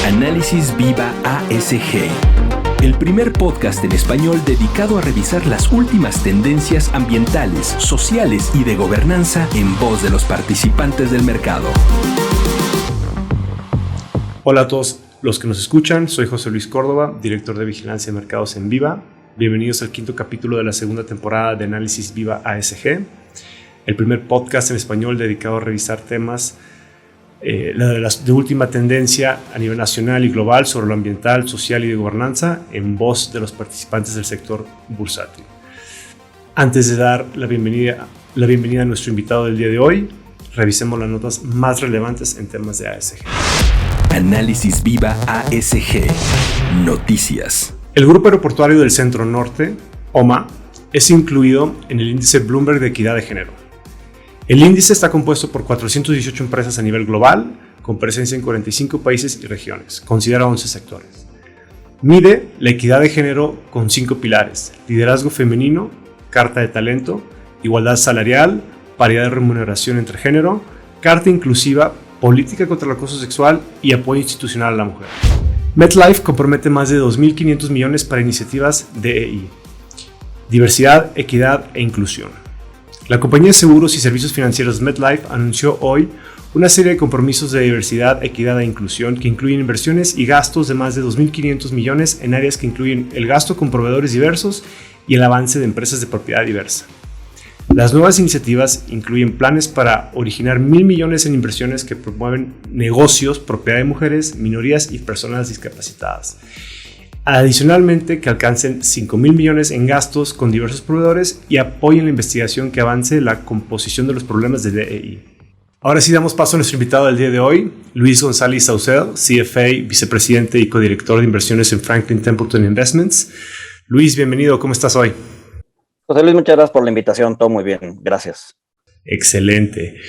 Análisis Viva ASG, el primer podcast en español dedicado a revisar las últimas tendencias ambientales, sociales y de gobernanza en voz de los participantes del mercado. Hola a todos los que nos escuchan, soy José Luis Córdoba, director de Vigilancia de Mercados en Viva. Bienvenidos al quinto capítulo de la segunda temporada de Análisis Viva ASG, el primer podcast en español dedicado a revisar temas de última tendencia a nivel nacional y global sobre lo ambiental, social y de gobernanza en voz de los participantes del sector bursátil. Antes de dar la bienvenida a nuestro invitado del día de hoy, revisemos las notas más relevantes en temas de ASG. Análisis Viva ASG. Noticias. El Grupo Aeroportuario del Centro Norte, OMA, es incluido en el índice Bloomberg de Equidad de Género. El índice está compuesto por 418 empresas a nivel global, con presencia en 45 países y regiones. Considera 11 sectores. Mide la equidad de género con 5 pilares: liderazgo femenino, carta de talento, igualdad salarial, paridad de remuneración entre género, carta inclusiva, política contra el acoso sexual y apoyo institucional a la mujer. MetLife compromete más de 2.500 millones para iniciativas DEI, diversidad, equidad e inclusión. La compañía de seguros y servicios financieros MetLife anunció hoy una serie de compromisos de diversidad, equidad e inclusión que incluyen inversiones y gastos de más de 2.500 millones en áreas que incluyen el gasto con proveedores diversos y el avance de empresas de propiedad diversa. Las nuevas iniciativas incluyen planes para originar 1.000 millones en inversiones que promueven negocios, propiedad de mujeres, minorías y personas discapacitadas. Adicionalmente, que alcancen 5.000 millones en gastos con diversos proveedores y apoyen la investigación que avance la composición de los problemas de DEI. Ahora sí damos paso a nuestro invitado del día de hoy, Luis González Sauced, CFA, vicepresidente y codirector de inversiones en Franklin Templeton Investments. Luis, bienvenido, ¿cómo estás hoy? José Luis, muchas gracias por la invitación, todo muy bien, gracias. Excelente.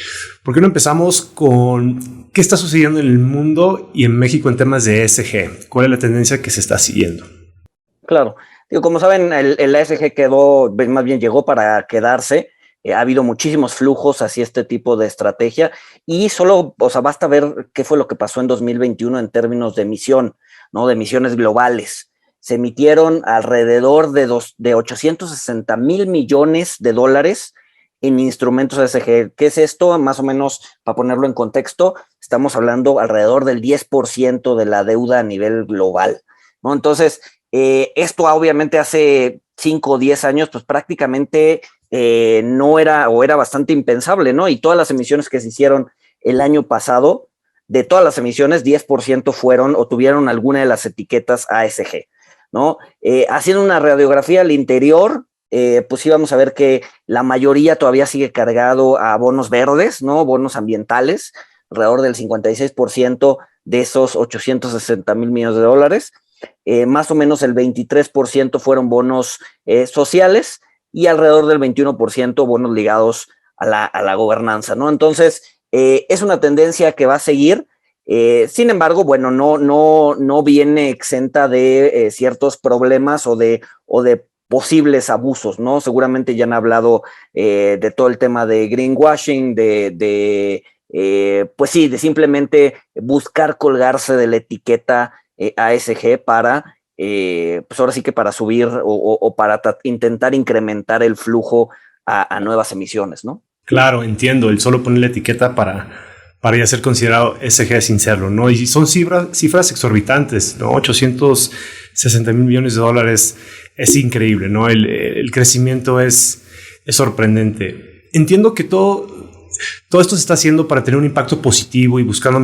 ¿Por qué no empezamos con qué está sucediendo en el mundo y en México en temas de ESG? ¿Cuál es la tendencia que se está siguiendo? Claro, como saben, el ESG llegó para quedarse. Ha habido muchísimos flujos hacia este tipo de estrategia y basta ver qué fue lo que pasó en 2021 en términos de emisión, ¿no? De emisiones globales. Se emitieron alrededor de 860,000 millones de dólares en instrumentos ESG. ¿Qué es esto? Más o menos, para ponerlo en contexto, estamos hablando alrededor del 10% de la deuda a nivel global, ¿no? Entonces, esto obviamente hace 5 o 10 años, pues prácticamente no era, o era bastante impensable, ¿no? Y todas las emisiones que se hicieron el año pasado, de todas las emisiones, 10% fueron o tuvieron alguna de las etiquetas ASG, ¿no? Haciendo una radiografía al interior, pues sí vamos a ver que la mayoría todavía sigue cargado a bonos verdes, ¿no? Bonos ambientales, alrededor del 56% de esos 860,000 millones de dólares. Más o menos el 23% fueron bonos sociales y alrededor del 21% bonos ligados a la gobernanza, ¿no? Entonces, es una tendencia que va a seguir. Sin embargo, bueno, no viene exenta de ciertos problemas o de posibles abusos, ¿no? Seguramente ya han hablado de todo el tema de greenwashing, de simplemente buscar colgarse de la etiqueta ASG para, pues ahora sí que para subir o para intentar incrementar el flujo a nuevas emisiones, ¿no? Claro, entiendo, el solo poner la etiqueta para ya ser considerado ESG sin serlo, ¿no? Y son cifras exorbitantes, ¿no? 860,000 millones de dólares es increíble, ¿no? El crecimiento es sorprendente. Entiendo que todo esto se está haciendo para tener un impacto positivo y buscando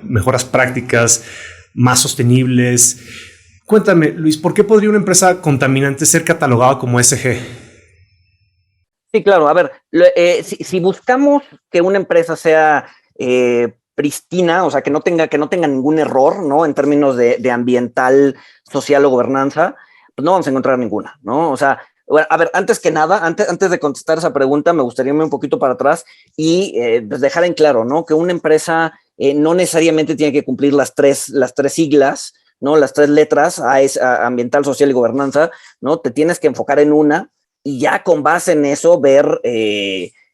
mejoras prácticas más sostenibles. Cuéntame, Luis, ¿por qué podría una empresa contaminante ser catalogada como ESG? Sí, claro. A ver, si buscamos que una empresa sea pristina, o sea, que no tenga ningún error, ¿no? En términos de ambiental, social o gobernanza, pues no vamos a encontrar ninguna, ¿no? O sea, a ver, antes que nada, antes de contestar esa pregunta, me gustaría irme un poquito para atrás y pues dejar en claro, ¿no? Que una empresa no necesariamente tiene que cumplir las tres siglas, ¿no? Las 3 letras, ambiental, social y gobernanza, ¿no? Te tienes que enfocar en una y ya con base en eso ver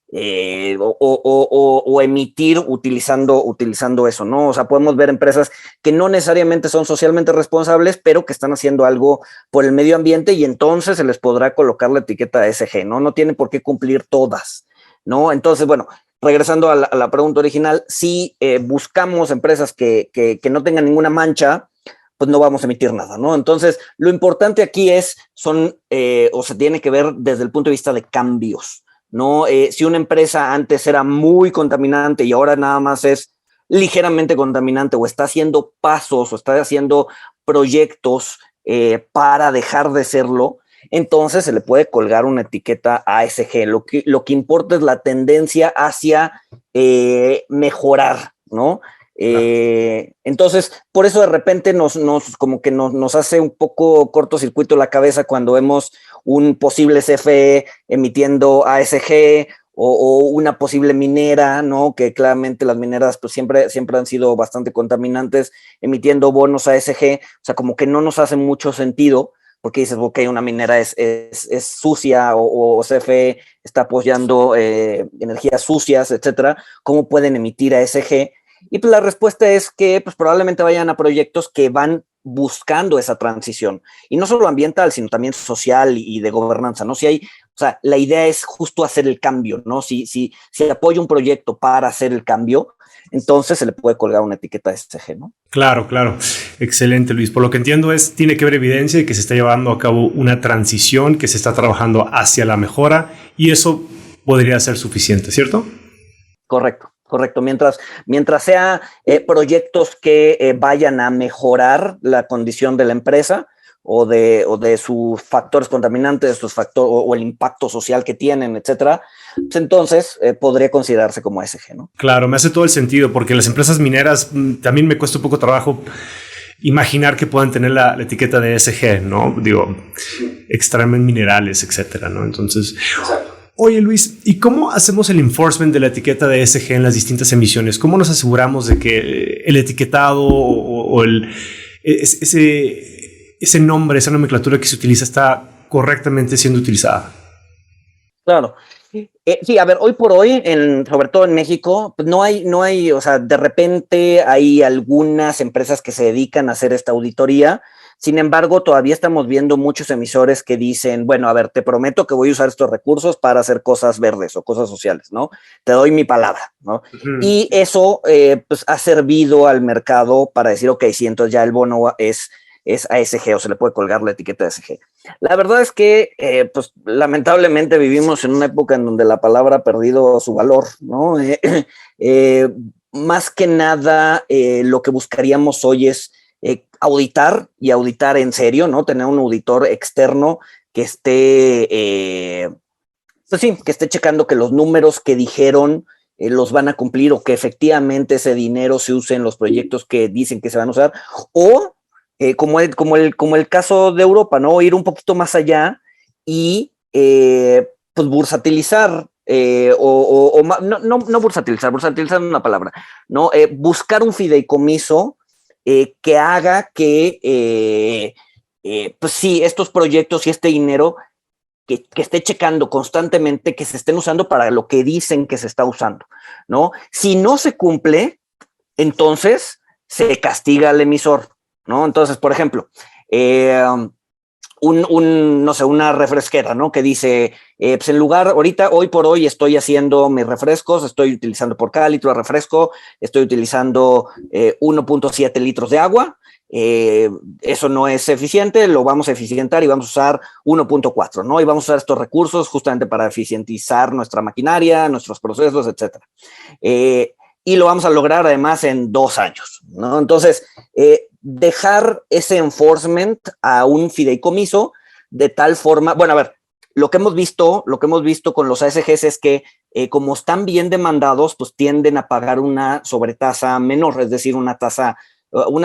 o emitir utilizando eso, ¿no? O sea, podemos ver empresas que no necesariamente son socialmente responsables, pero que están haciendo algo por el medio ambiente y entonces se les podrá colocar la etiqueta ESG, ¿no? No tienen por qué cumplir todas, ¿no? Entonces, bueno, regresando a la pregunta original, si buscamos empresas que no tengan ninguna mancha, pues no vamos a emitir nada, ¿no? Entonces, lo importante aquí o se tiene que ver desde el punto de vista de cambios, ¿no? Si una empresa antes era muy contaminante y ahora nada más es ligeramente contaminante o está haciendo pasos o está haciendo proyectos para dejar de serlo, entonces se le puede colgar una etiqueta ASG. Lo que importa es la tendencia hacia mejorar, ¿no? Entonces, por eso de repente nos hace un poco cortocircuito la cabeza cuando vemos un posible CFE emitiendo ASG o una posible minera, ¿no? Que claramente las mineras pues siempre han sido bastante contaminantes, emitiendo bonos ASG, o sea, como que no nos hace mucho sentido, porque dices, ok, una minera es sucia o CFE está apoyando energías sucias, etcétera, ¿cómo pueden emitir ASG? Y pues la respuesta es que pues probablemente vayan a proyectos que van buscando esa transición, y no solo ambiental, sino también social y de gobernanza, ¿no? O sea, la idea es justo hacer el cambio, ¿no? Si apoya un proyecto para hacer el cambio, entonces se le puede colgar una etiqueta SG, ¿no? Claro, claro. Excelente, Luis. Por lo que entiendo tiene que haber evidencia de que se está llevando a cabo una transición, que se está trabajando hacia la mejora, y eso podría ser suficiente, ¿cierto? Correcto. Mientras sea proyectos que vayan a mejorar la condición de la empresa o de sus factores contaminantes, o el impacto social que tienen, etcétera, pues entonces podría considerarse como ESG, ¿no? Claro, me hace todo el sentido, porque las empresas mineras también me cuesta un poco trabajo imaginar que puedan tener la etiqueta de ESG, ¿no? Digo, extraen minerales, etcétera, ¿no? Entonces, exacto. Oye, Luis, ¿y cómo hacemos el enforcement de la etiqueta de ESG en las distintas emisiones? ¿Cómo nos aseguramos de que el etiquetado o ese nombre, esa nomenclatura que se utiliza está correctamente siendo utilizada? Claro. Sí, a ver, hoy por hoy, sobre todo en México, pues no hay, o sea, de repente hay algunas empresas que se dedican a hacer esta auditoría. Sin embargo, todavía estamos viendo muchos emisores que dicen, bueno, a ver, te prometo que voy a usar estos recursos para hacer cosas verdes o cosas sociales, ¿no? Te doy mi palabra, ¿no? Uh-huh. Y eso, pues, ha servido al mercado para decir, ok, sí, entonces ya el bono es ASG o se le puede colgar la etiqueta de ASG. La verdad es que, pues, lamentablemente vivimos en una época en donde la palabra ha perdido su valor, ¿no? Más que nada, lo que buscaríamos hoy es auditar en serio, ¿no? Tener un auditor externo que esté, pues sí, que esté checando que los números que dijeron los van a cumplir, o que efectivamente ese dinero se use en los proyectos que dicen que se van a usar, o como el caso de Europa, ¿no? Ir un poquito más allá y pues bursatilizar, no bursatilizar es una palabra, ¿no? Buscar un fideicomiso que haga que, pues sí, estos proyectos y este dinero que esté checando constantemente que se estén usando para lo que dicen que se está usando, ¿no? Si no se cumple, entonces se castiga al emisor, ¿no? Entonces, por ejemplo, no sé, una refresquera, ¿no? Que dice, pues en lugar, hoy por hoy estoy haciendo mis refrescos, estoy utilizando por cada litro de refresco, estoy utilizando 1.7 litros de agua, eso no es eficiente, lo vamos a eficientar y vamos a usar 1.4, ¿no? Y vamos a usar estos recursos justamente para eficientizar nuestra maquinaria, nuestros procesos, etcétera. Y lo vamos a lograr además en 2 años, ¿no? Entonces, dejar ese enforcement a un fideicomiso de tal forma, bueno, a ver, lo que hemos visto con los ASGs es que como están bien demandados, pues tienden a pagar una sobretasa menor, es decir, una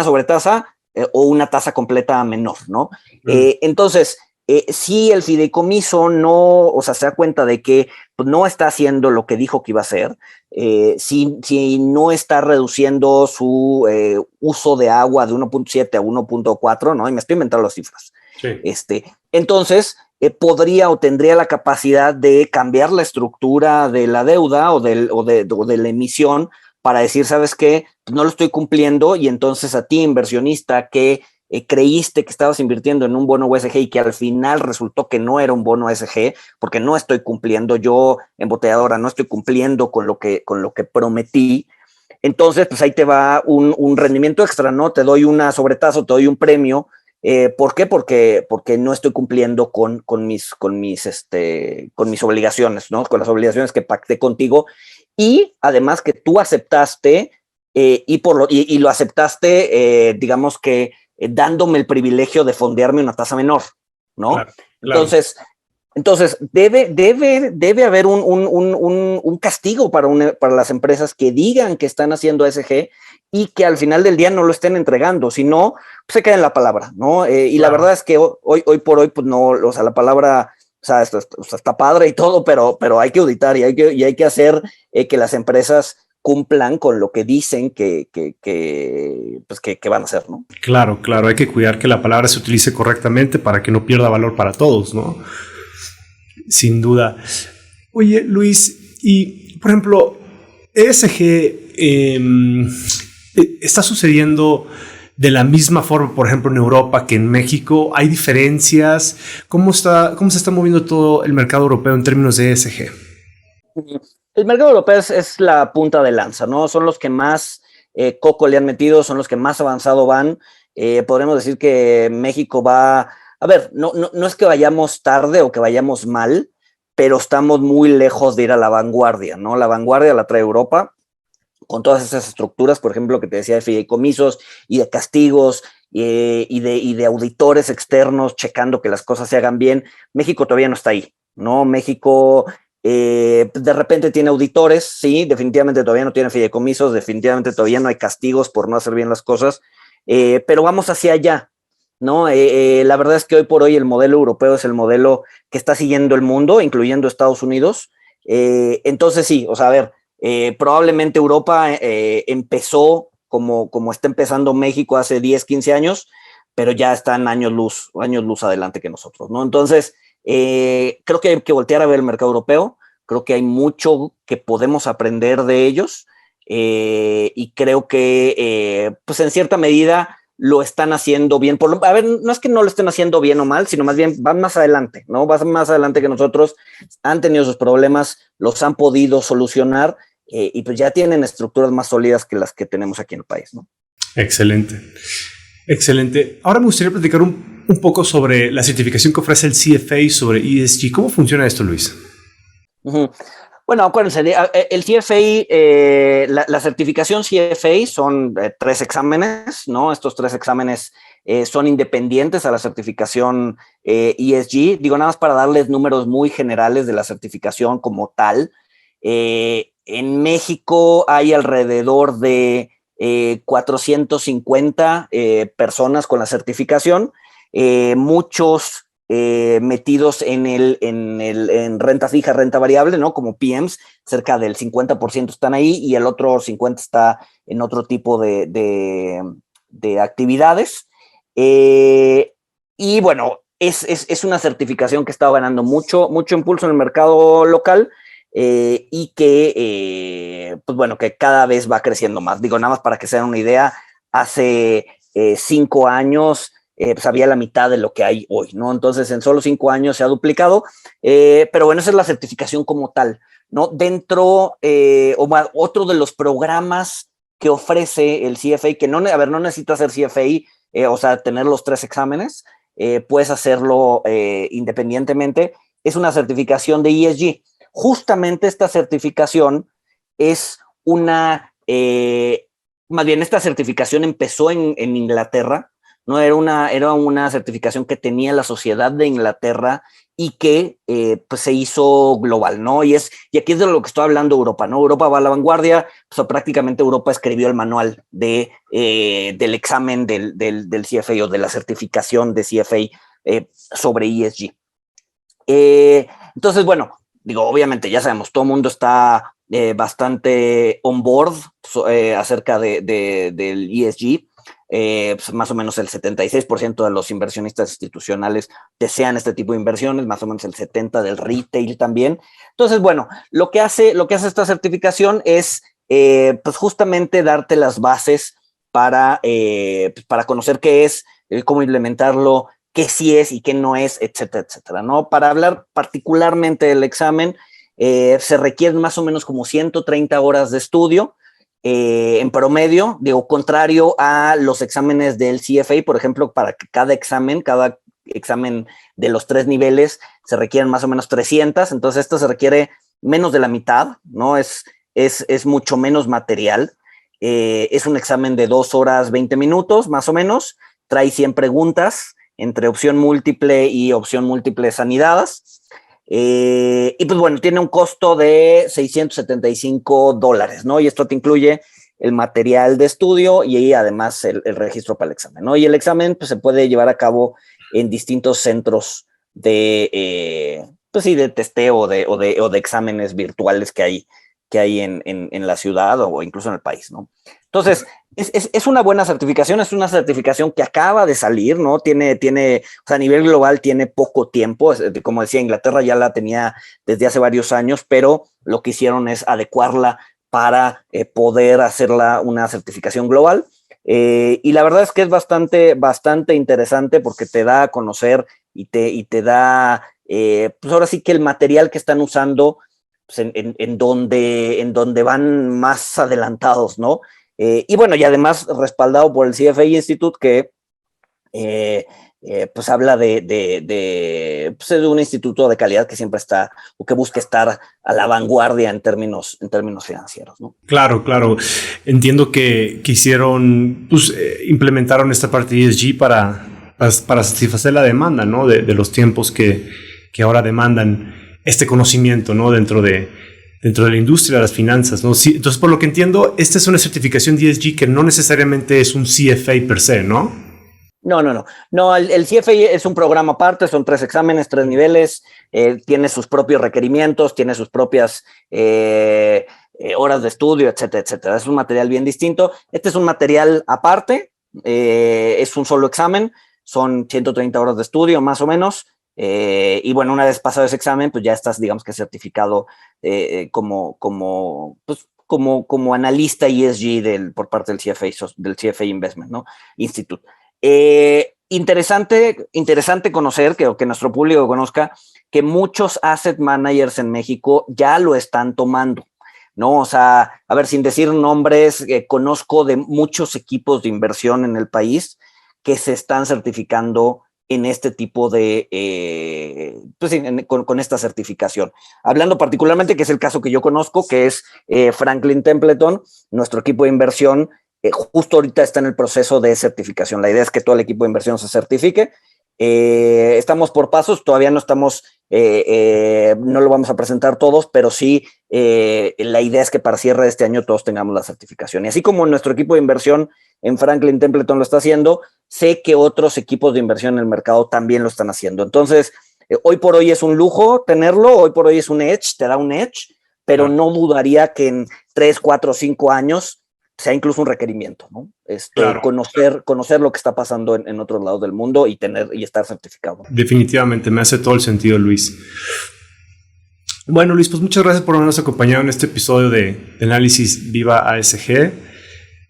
sobretasa o una tasa completa menor, ¿no? Entonces, si el fideicomiso se da cuenta de que pues, no está haciendo lo que dijo que iba a hacer, si no está reduciendo su uso de agua de 1.7 a 1.4, ¿no? Y me estoy inventando las cifras. Sí. Entonces, podría o tendría la capacidad de cambiar la estructura de la deuda o de la emisión para decir, ¿sabes qué? No lo estoy cumpliendo, y entonces a ti, inversionista, que creíste que estabas invirtiendo en un bono USG y que al final resultó que no era un bono USG, porque no estoy cumpliendo, yo, embotelladora, no estoy cumpliendo con lo que prometí. Entonces, pues ahí te va un rendimiento extra, ¿no? Te doy una sobretazo, te doy un premio. ¿Por qué? Porque no estoy cumpliendo con mis obligaciones, ¿no? Con las obligaciones que pacté contigo. Y además que tú aceptaste y lo aceptaste, digamos que dándome el privilegio de fondearme una tasa menor, ¿no? Claro, claro. Entonces debe haber un castigo para las empresas que digan que están haciendo ESG y que al final del día no lo estén entregando, si no, pues se queda en la palabra, ¿no? Y la verdad es que hoy por hoy, pues no, o sea, la palabra, o sea, esto está padre y todo, pero hay que auditar y hay que hacer que las empresas cumplan con lo que dicen que van a hacer, ¿no? Claro, hay que cuidar que la palabra se utilice correctamente para que no pierda valor para todos, ¿no? Sin duda. Oye, Luis, y por ejemplo, ESG está sucediendo de la misma forma, por ejemplo, en Europa que en México. ¿Hay diferencias? ¿Cómo se está moviendo todo el mercado europeo en términos de ESG? El mercado europeo es la punta de lanza, ¿no? Son los que más coco le han metido, son los que más avanzado van. Podremos decir que México va... A ver, no es que vayamos tarde o que vayamos mal, pero estamos muy lejos de ir a la vanguardia, ¿no? La vanguardia la trae Europa, con todas esas estructuras, por ejemplo, que te decía, de fideicomisos y de castigos y de auditores externos checando que las cosas se hagan bien. México todavía no está ahí, ¿no? México de repente tiene auditores, sí, definitivamente todavía no tiene fideicomisos, definitivamente todavía no hay castigos por no hacer bien las cosas, pero vamos hacia allá, ¿no? La verdad es que hoy por hoy el modelo europeo es el modelo que está siguiendo el mundo, incluyendo Estados Unidos. Entonces sí, o sea, a ver, probablemente Europa empezó como está empezando México hace 10, 15 años, pero ya están años luz adelante que nosotros, ¿no? Entonces, creo que hay que voltear a ver el mercado europeo, creo que hay mucho que podemos aprender de ellos, y creo que pues en cierta medida lo están haciendo bien. A ver, no es que no lo estén haciendo bien o mal, sino más bien van más adelante, ¿no? Van más adelante que nosotros, han tenido sus problemas, los han podido solucionar, y pues ya tienen estructuras más sólidas que las que tenemos aquí en el país, ¿no? Excelente. Ahora me gustaría platicar un poco sobre la certificación que ofrece el CFA sobre ESG. ¿Cómo funciona esto, Luis? Uh-huh. Bueno, acuérdense, el CFA, la certificación CFA son 3 exámenes, ¿no? Estos 3 exámenes son independientes a la certificación ESG. Digo, nada más para darles números muy generales de la certificación como tal. En México hay alrededor de 450 personas con la certificación, muchos metidos en renta fija, renta variable, ¿no? Como PMs, cerca del 50% están ahí y el otro 50% está en otro tipo de actividades. Y bueno, es una certificación que está ganando mucho impulso en el mercado local, y que, pues bueno, que cada vez va creciendo más. Digo, nada más para que se den una idea, hace 5 años pues había la mitad de lo que hay hoy, ¿no? Entonces, en solo 5 años se ha duplicado, pero bueno, esa es la certificación como tal, ¿no? Dentro, otro de los programas que ofrece el CFA, que no necesitas hacer CFA, o sea, tener los 3 exámenes, puedes hacerlo independientemente, es una certificación de ESG. Justamente esta certificación es más bien esta certificación empezó en Inglaterra, ¿no? Era una certificación que tenía la Sociedad de Inglaterra y que pues se hizo global, ¿no? Y aquí es de lo que estoy hablando Europa, ¿no? Europa va a la vanguardia, pues prácticamente Europa escribió el manual del examen del CFA o de la certificación de CFA sobre ESG. Entonces, bueno, digo, obviamente ya sabemos, todo el mundo está bastante on board acerca del ESG. pues más o menos el 76% de los inversionistas institucionales desean este tipo de inversiones, más o menos el 70% del retail también. Entonces, bueno, lo que hace esta certificación es pues justamente darte las bases para conocer qué es, cómo implementarlo, qué sí es y qué no es, etcétera, etcétera, ¿no? Para hablar particularmente del examen, se requieren más o menos como 130 horas de estudio en promedio, digo, contrario a los exámenes del CFA, por ejemplo, para que cada examen de los 3 niveles se requieren más o menos 300, entonces esto se requiere menos de la mitad, ¿no? Es mucho menos material. Es un examen de 2 horas 20 minutos, más o menos, trae 100 preguntas entre opción múltiple y opción múltiple sanidadas. Y pues bueno, tiene un costo de $675, ¿no? Y esto te incluye el material de estudio y además el registro para el examen, ¿no? Y el examen pues, se puede llevar a cabo en distintos centros de testeo o de exámenes virtuales que hay en la ciudad o incluso en el país, ¿no? Entonces, es una buena certificación, es una certificación que acaba de salir, ¿no? Tiene, o sea, a nivel global tiene poco tiempo, como decía, Inglaterra ya la tenía desde hace varios años, pero lo que hicieron es adecuarla para poder hacerla una certificación global. Y la verdad es que es bastante interesante porque te da a conocer y te da, pues ahora sí que el material que están usando pues en donde van más adelantados, ¿no? Y bueno, y además respaldado por el CFA Institute que pues habla de un instituto de calidad que siempre está o que busca estar a la vanguardia en términos financieros, ¿no? Claro. Entiendo que hicieron, pues implementaron esta parte de ESG para satisfacer la demanda, ¿no? De los tiempos que ahora demandan este conocimiento, ¿no? Dentro de la industria de las finanzas, ¿no? Sí, entonces, por lo que entiendo, esta es una certificación de ESG que no necesariamente es un CFA per se, ¿no? No, el CFA es un programa aparte, son 3 exámenes, 3 niveles, tiene sus propios requerimientos, tiene sus propias horas de estudio, etcétera, etcétera. Es un material bien distinto. Este es un material aparte, es un solo examen, son 130 horas de estudio más o menos. Y bueno, una vez pasado ese examen, pues ya estás, digamos que certificado como analista ESG por parte del CFA Investment, ¿no? Institute. Interesante conocer, que nuestro público conozca, que muchos asset managers en México ya lo están tomando, ¿no? O sea, a ver, sin decir nombres, conozco de muchos equipos de inversión en el país que se están certificando en este tipo de, con esta certificación. Hablando particularmente, que es el caso que yo conozco, que es Franklin Templeton, nuestro equipo de inversión, justo ahorita está en el proceso de certificación. La idea es que todo el equipo de inversión se certifique. Estamos por pasos, todavía no estamos, no lo vamos a presentar todos, pero sí la idea es que para cierre de este año todos tengamos la certificación. Y así como nuestro equipo de inversión en Franklin Templeton lo está haciendo, sé que otros equipos de inversión en el mercado también lo están haciendo. Entonces, hoy por hoy es un lujo tenerlo, hoy por hoy es un edge, te da un edge, pero no dudaría que en 3, 4, 5 años sea incluso un requerimiento, ¿no? Claro. Conocer lo que está pasando en otros lados del mundo y estar certificado. Definitivamente, me hace todo el sentido, Luis. Bueno, Luis, pues muchas gracias por habernos acompañado en este episodio de Análisis Viva ASG.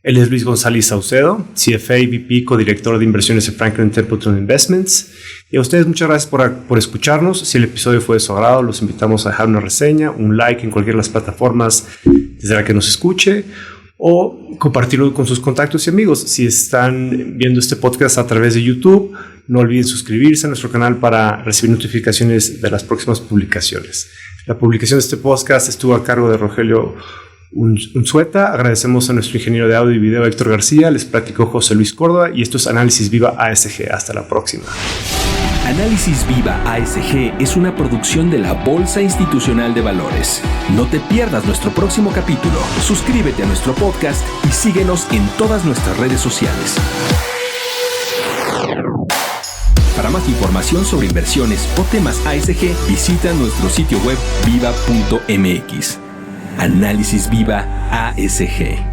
Él es Luis González Saucedo, CFA, VP, codirector de inversiones en Franklin Templeton Investments. Y a ustedes muchas gracias por escucharnos. Si el episodio fue de su agrado, los invitamos a dejar una reseña, un like en cualquiera de las plataformas desde la que nos escuche, o compartirlo con sus contactos y amigos. Si están viendo este podcast a través de YouTube, no olviden suscribirse a nuestro canal para recibir notificaciones de las próximas publicaciones. La publicación de este podcast estuvo a cargo de Rogelio Unzueta. Agradecemos a nuestro ingeniero de audio y video Héctor García. Les platicó José Luis Córdoba y esto es Análisis Viva ASG. Hasta la próxima. Análisis Viva ASG es una producción de la Bolsa Institucional de Valores. No te pierdas nuestro próximo capítulo. Suscríbete a nuestro podcast y síguenos en todas nuestras redes sociales. Para más información sobre inversiones o temas ASG, visita nuestro sitio web viva.mx. Análisis Viva ASG.